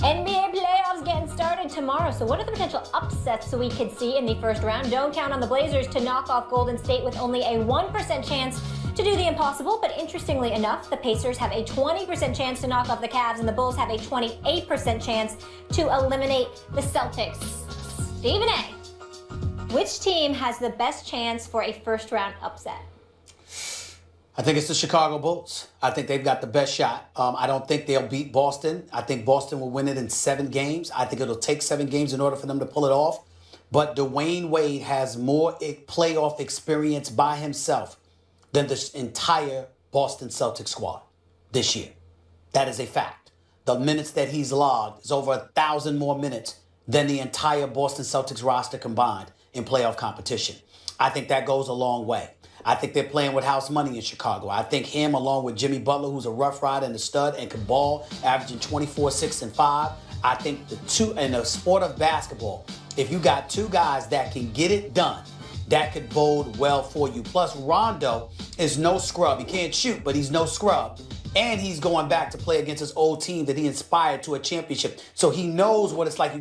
NBA playoffs getting started tomorrow. So what are the potential upsets we could see in the first round? Don't count on the Blazers to knock off Golden State with only a 1% chance to do the impossible. But interestingly enough, the Pacers have a 20% chance to knock off the Cavs, and the Bulls have a 28% chance to eliminate the Celtics. Stephen A., which team has the best chance for a first round upset? I think it's the Chicago Bulls. I think they've got the best shot. I don't think they'll beat Boston. I think Boston will win it in 7 games. I think it'll take 7 games in order for them to pull it off. But Dwayne Wade has more playoff experience by himself than the entire Boston Celtics squad this year. That is a fact. The minutes that he's logged is over 1,000 more minutes than the entire Boston Celtics roster combined in playoff competition. I think that goes a long way. I think they're playing with house money in Chicago. I think him, along with Jimmy Butler, who's a rough rider and a stud and can ball, averaging 24, 6, and 5. I think the two in the sport of basketball, if you got 2 guys that can get it done, that could bode well for you. Plus, Rondo is no scrub. He can't shoot, but he's no scrub. And he's going back to play against his old team that he inspired to a championship. So he knows what it's like.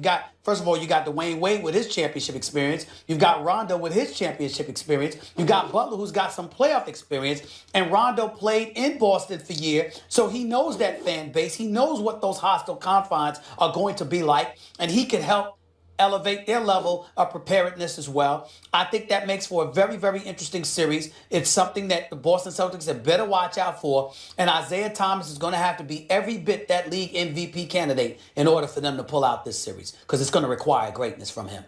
First of all, you got Dwayne Wade with his championship experience. You've got Rondo with his championship experience. You got Butler, who's got some playoff experience. And Rondo played in Boston for years. So he knows that fan base. He knows what those hostile confines are going to be like. And he can help elevate their level of preparedness as well. I think that makes for a very, very interesting series. It's something that the Boston Celtics have better watch out for. And Isaiah Thomas is going to have to be every bit that league MVP candidate in order for them to pull out this series, because it's going to require greatness from him.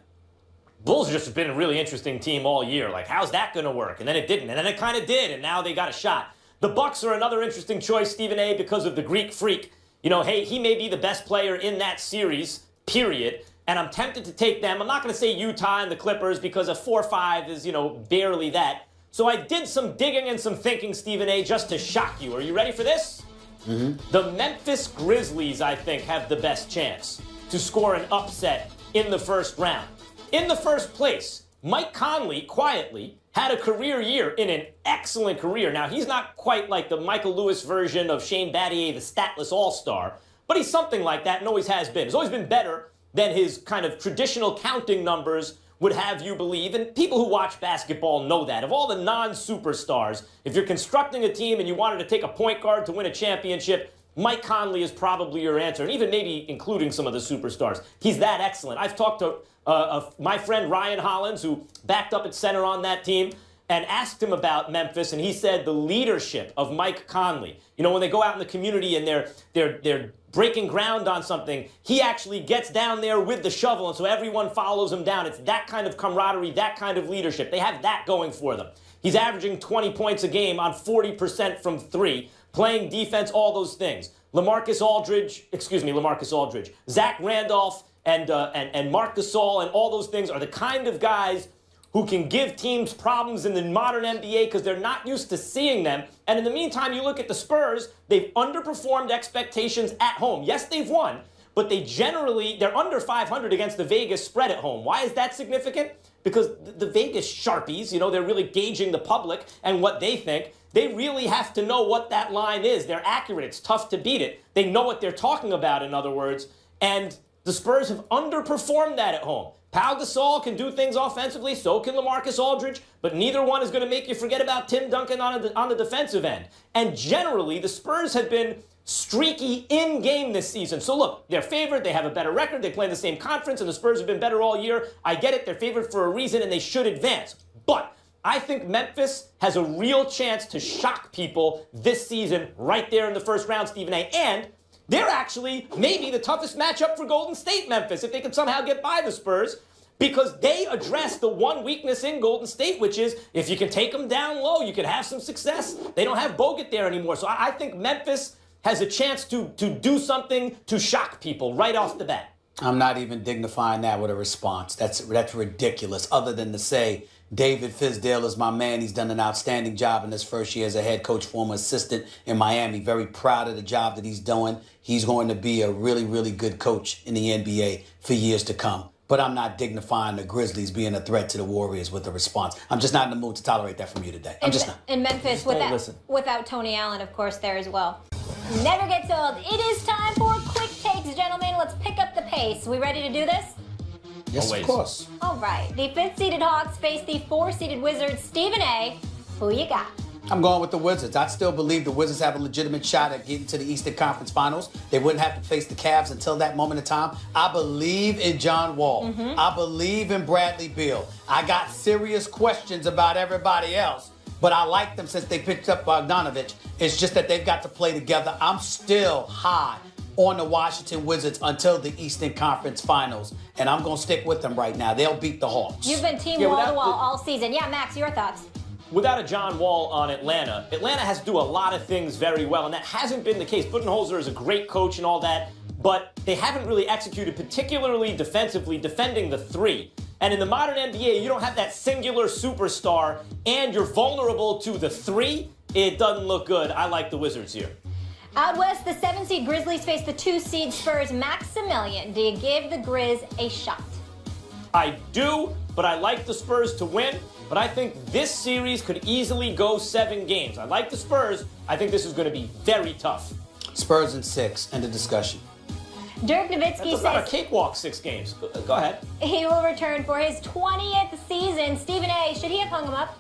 Bulls have just been a really interesting team all year. Like, how's that going to work? And then it didn't. And then it kind of did. And now they got a shot. The Bucks are another interesting choice, Stephen A., because of the Greek Freak. You know, hey, he may be the best player in that series, period. And I'm tempted to take them. I'm not going to say Utah and the Clippers because a 4-5 is, barely that. So I did some digging and some thinking, Stephen A., just to shock you. Are you ready for this? Mm-hmm. The Memphis Grizzlies, I think, have the best chance to score an upset in the first round. In the first place, Mike Conley, quietly, had a career year in an excellent career. Now, he's not quite like the Michael Lewis version of Shane Battier, the statless all-star, but he's something like that and always has been. He's always been better than his kind of traditional counting numbers would have you believe. And people who watch basketball know that. Of all the non-superstars, if you're constructing a team and you wanted to take a point guard to win a championship, Mike Conley is probably your answer, and even maybe including some of the superstars. He's that excellent. I've talked to my friend Ryan Hollins, who backed up at center on that team, and asked him about Memphis, and he said the leadership of Mike Conley. When they go out in the community and they're breaking ground on something, he actually gets down there with the shovel, and so everyone follows him down. It's that kind of camaraderie, that kind of leadership. They have that going for them. He's averaging 20 points a game on 40% from 3, playing defense, all those things. Lamarcus Aldridge, Zach Randolph, and Marc Gasol, and all those things are the kind of guys who can give teams problems in the modern NBA because they're not used to seeing them. And in the meantime, you look at the Spurs, they've underperformed expectations at home. Yes, they've won, but they're under 500 against the Vegas spread at home. Why is that significant? Because the Vegas Sharpies, they're really gauging the public and what they think. They really have to know what that line is. They're accurate. It's tough to beat it. They know what they're talking about, in other words. And the Spurs have underperformed that at home. Pau Gasol can do things offensively, so can LaMarcus Aldridge, but neither one is going to make you forget about Tim Duncan on the defensive end. And generally, the Spurs have been streaky in-game this season. So look, they're favored, they have a better record, they play in the same conference, and the Spurs have been better all year. I get it, they're favored for a reason, and they should advance. But I think Memphis has a real chance to shock people this season right there in the first round, Stephen A. And they're actually maybe the toughest matchup for Golden State, Memphis, if they can somehow get by the Spurs, because they address the one weakness in Golden State, which is if you can take them down low, you can have some success. They don't have Bogut there anymore. So I think Memphis has a chance to do something to shock people right off the bat. I'm not even dignifying that with a response. That's ridiculous, other than to say David Fizdale is my man. He's done an outstanding job in his first year as a head coach, former assistant in Miami. Very proud of the job that he's doing. He's going to be a really, really good coach in the NBA for years to come. But I'm not dignifying the Grizzlies being a threat to the Warriors with a response. I'm just not in the mood to tolerate that from you today. I'm just not. In Memphis, without Tony Allen, of course, there as well. Never gets old. It is time for quick takes, gentlemen. Let's pick pace. We ready to do this? Yes, Always. of course. All right. The 5th-seeded Hawks face the 4th-seeded Wizards. Stephen A., who you got? I'm going with the Wizards. I still believe the Wizards have a legitimate shot at getting to the Eastern Conference Finals. They wouldn't have to face the Cavs until that moment in time. I believe in John Wall. I believe in Bradley Beal. I got serious questions about everybody else, but I like them since they picked up Bogdanovich. It's just that they've got to play together. I'm still high on the Washington Wizards until the Eastern Conference Finals, and I'm going to stick with them right now. They'll beat the Hawks. You've been team Yeah, wall to without wall the- all season. Yeah, Max, your thoughts? Without a John Wall on Atlanta, Atlanta has to do a lot of things very well, and that hasn't been the case. Budenholzer is a great coach and all that, but they haven't really executed, particularly defensively, defending the three. And in the modern NBA, you don't have that singular superstar, and you're vulnerable to the three. It doesn't look good. I like the Wizards here. Out west, the 7th-seed Grizzlies face the 2-seed Spurs. Maximilian, do you give the Grizz a shot? I do, but I like the Spurs to win. But I think this series could easily go 7 games. I like the Spurs. I think this is going to be very tough. Spurs in 6. End of discussion. Dirk Nowitzki That's not a says cakewalk 6 games. Go ahead. he will return for his 20th season. Stephen A., should he have hung him up?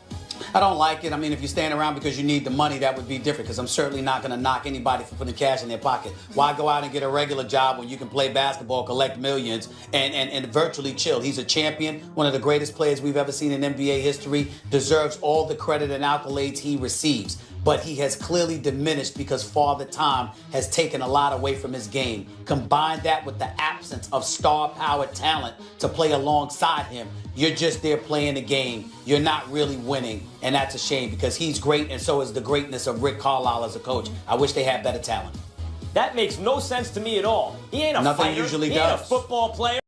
I don't like it. I mean, if you're staying around because you need the money, that would be different, because I'm certainly not going to knock anybody for putting cash in their pocket. Why go out and get a regular job when you can play basketball, collect millions, and virtually chill? He's a champion, one of the greatest players we've ever seen in NBA history, deserves all the credit and accolades he receives. But he has clearly diminished because Father Time has taken a lot away from his game. Combine that with the absence of star-powered talent to play alongside him. You're just there playing the game. You're not really winning, and that's a shame because he's great, and so is the greatness of Rick Carlisle as a coach. I wish they had better talent. That makes no sense to me at all. He ain't a Nothing fighter. usually He ain't a does. football player.